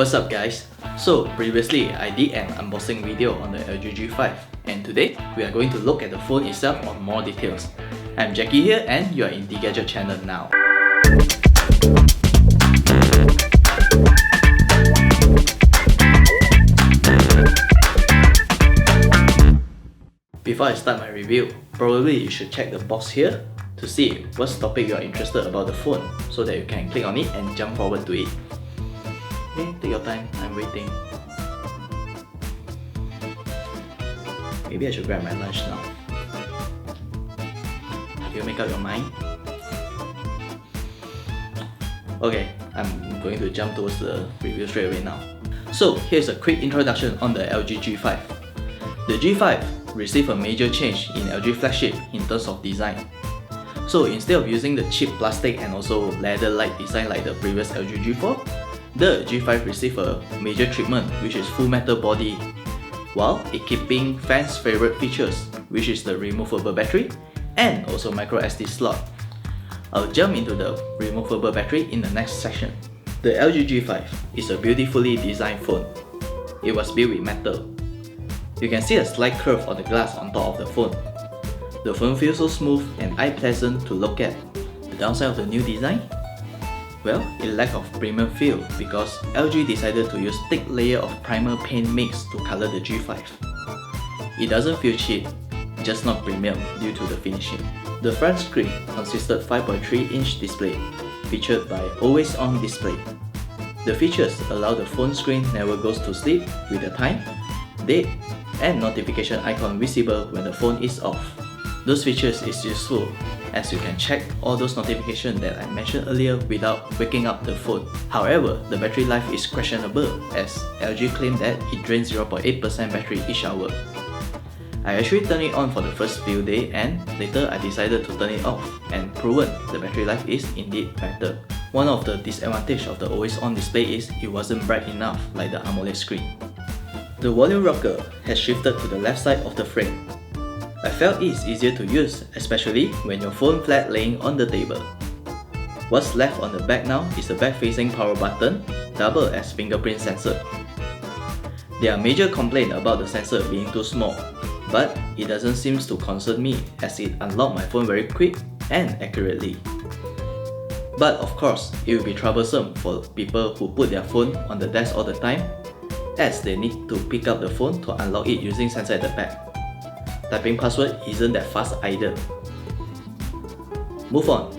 What's up guys? So previously I did an unboxing video on the LG G5 and today we are going to look at the phone itself on more details. I'm Jackie here and you are in the Gadget channel now. Before I start my review, probably you should check the box here to see what's topic you are interested about the phone so that you can click on it and jump forward to it. Okay, take your time, I'm waiting. Maybe I should grab my lunch now. You make up your mind? Okay, I'm going to jump towards the review straight away now. So here's a quick introduction on the LG G5. The G5 received a major change in LG flagship in terms of design. So instead of using the cheap plastic and also leather-like design like the previous LG G4, the G5 received a major treatment which is full metal body, while it keeping fans' favorite features which is the removable battery and also micro SD slot. I'll jump into the removable battery in the next section. The LG G5 is a beautifully designed phone. It was built with metal. You can see a slight curve on the glass on top of the phone. The phone feels so smooth and eye-pleasant to look at. The downside of the new design? Well, it lack of premium feel because LG decided to use thick layer of primer paint mix to color the G5. It doesn't feel cheap, just not premium due to the finishing. The front screen consisted 5.3-inch display, featured by always-on display. The features allow the phone screen never goes to sleep with the time, date, and notification icon visible when the phone is off. Those features is useful as you can check all those notifications that I mentioned earlier without waking up the phone. However, the battery life is questionable as LG claimed that it drains 0.8% battery each hour. I actually turned it on for the first few days and later I decided to turn it off and proven the battery life is indeed better. One of the disadvantages of the always on display is it wasn't bright enough like the AMOLED screen. The volume rocker has shifted to the left side of the frame. I felt it's easier to use, especially when your phone flat laying on the table. What's left on the back now is the back-facing power button, double as fingerprint sensor. There are major complaints about the sensor being too small, but it doesn't seem to concern me as it unlocks my phone very quick and accurately. But of course, it will be troublesome for people who put their phone on the desk all the time, as they need to pick up the phone to unlock it using sensor at the back. Typing password isn't that fast either. Move on.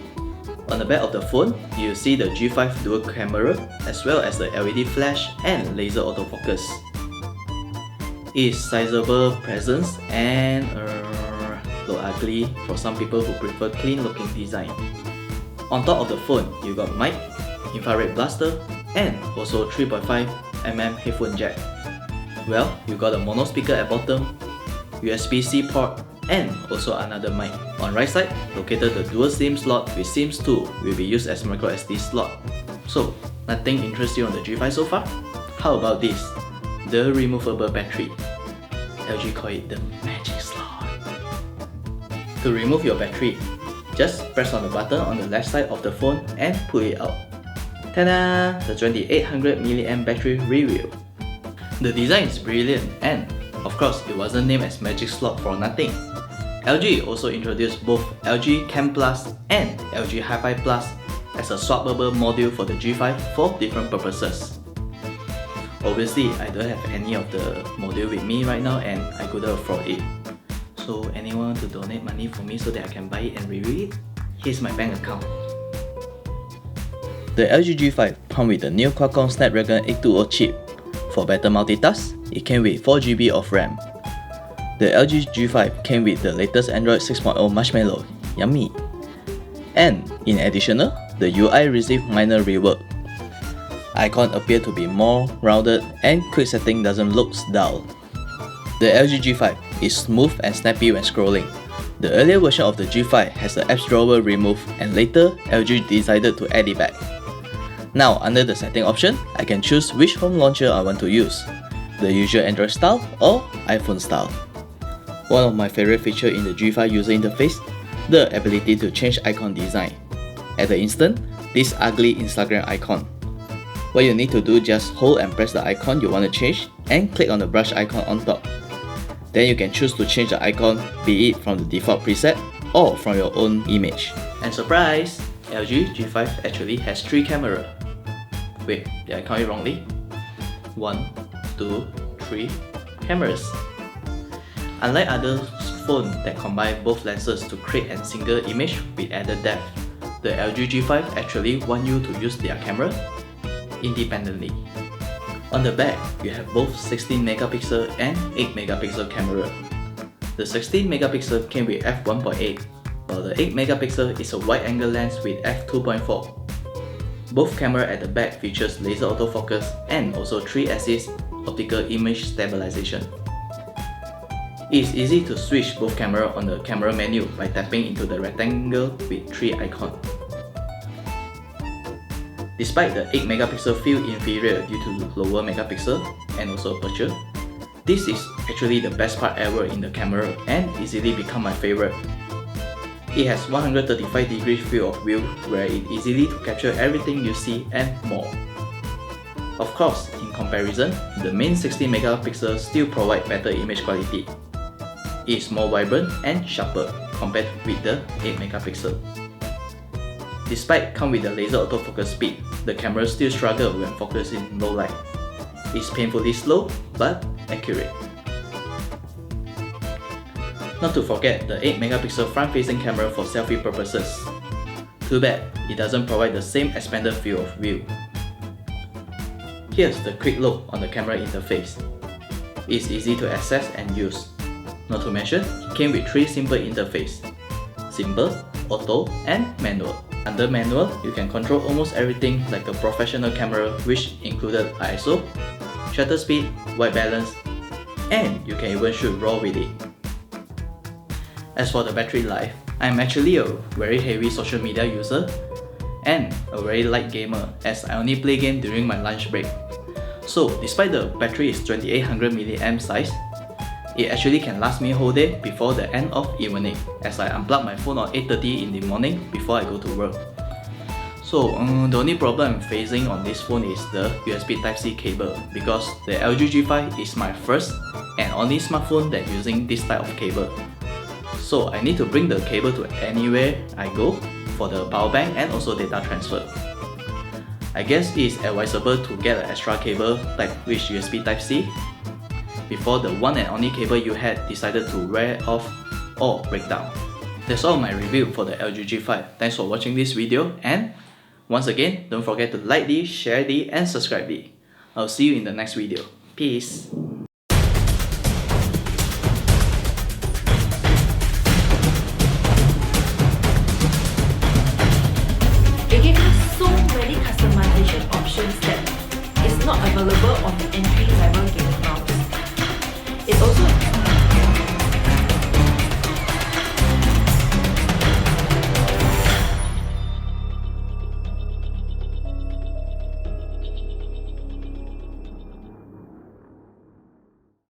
On the back of the phone, you see the G5 dual camera as well as the LED flash and laser autofocus. It's sizable presence and look ugly for some people who prefer clean looking design. On top of the phone, you got mic, infrared blaster, and also 3.5mm headphone jack. Well, you got a mono speaker at bottom, USB-C port, and also another mic. On right side, located the dual SIM slot with SIMs 2 will be used as micro SD slot. So, nothing interests you on the G5 so far? How about this? The removable battery. LG call it the magic slot. To remove your battery, just press on the button on the left side of the phone and pull it out. Ta-da! The 2800mAh battery reveal. The design is brilliant and of course, it wasn't named as Magic Slot for nothing. LG also introduced both LG Cam Plus and LG Hi-Fi Plus as a swappable module for the G5 for different purposes. Obviously, I don't have any of the module with me right now and I couldn't afford it. So anyone to donate money for me so that I can buy it and review it? Here's my bank account. The LG G5 comes with the new Qualcomm Snapdragon 820 chip. For better multitask, it came with 4GB of RAM. The LG G5 came with the latest Android 6.0 Marshmallow, yummy! And in addition, the UI received minor rework. Icon appear to be more rounded and quick setting doesn't look dull. The LG G5 is smooth and snappy when scrolling. The earlier version of the G5 has the apps drawer removed and later LG decided to add it back. Now, under the setting option, I can choose which home launcher I want to use, the usual Android style or iPhone style. One of my favorite features in the G5 user interface, the ability to change icon design. At the instant, this ugly Instagram icon. What you need to do, just hold and press the icon you want to change and click on the brush icon on top. Then you can choose to change the icon, be it from the default preset or from your own image. And surprise! LG G5 actually has 3 cameras. Wait, did I count it wrongly? 1, 2, 3 cameras. Unlike other phones that combine both lenses to create a single image with added depth, the LG G5 actually want you to use their camera independently. On the back, you have both 16 megapixel and 8 megapixel camera. The 16 megapixel came with f1.8, while the 8 megapixel is a wide-angle lens with f2.4. Both camera at the back features laser autofocus and also 3-axis optical image stabilization. It is easy to switch both camera on the camera menu by tapping into the rectangle with 3 icons. Despite the 8 megapixel feel inferior due to lower megapixel and also aperture, this is actually the best part ever in the camera and easily become my favorite. It has 135 degree field of view where it easily to capture everything you see and more. Of course, in comparison, the main 16 megapixel still provide better image quality. It is more vibrant and sharper compared with the 8 megapixel. Despite come with the laser autofocus speed, the camera still struggles when focusing in low light. It's painfully slow but accurate. Not to forget the 8 megapixel front-facing camera for selfie purposes. Too bad it doesn't provide the same expanded field of view. Here's the quick look on the camera interface. It's easy to access and use. Not to mention, it came with 3 simple interfaces: Simple, Auto, and Manual. Under Manual, you can control almost everything like a professional camera, which included ISO, shutter speed, white balance, and you can even shoot RAW with it. As for the battery life, I'm actually a very heavy social media user and a very light gamer as I only play game during my lunch break. So despite the battery is 2800 mAh size, it actually can last me a whole day before the end of evening as I unplug my phone at 8:30 in the morning before I go to work. So the only problem I'm facing on this phone is the USB Type-C cable because the LG G5 is my first and only smartphone that using this type of cable. So I need to bring the cable to anywhere I go for the power bank and also data transfer. I guess it is advisable to get an extra cable like which USB Type-C before the one and only cable you had decided to wear off or break down. That's all my review for the LG G5. Thanks for watching this video, and once again, don't forget to like this, share this, and subscribe this. I'll see you in the next video. Peace! They gave us so many customization options that is not available on the Android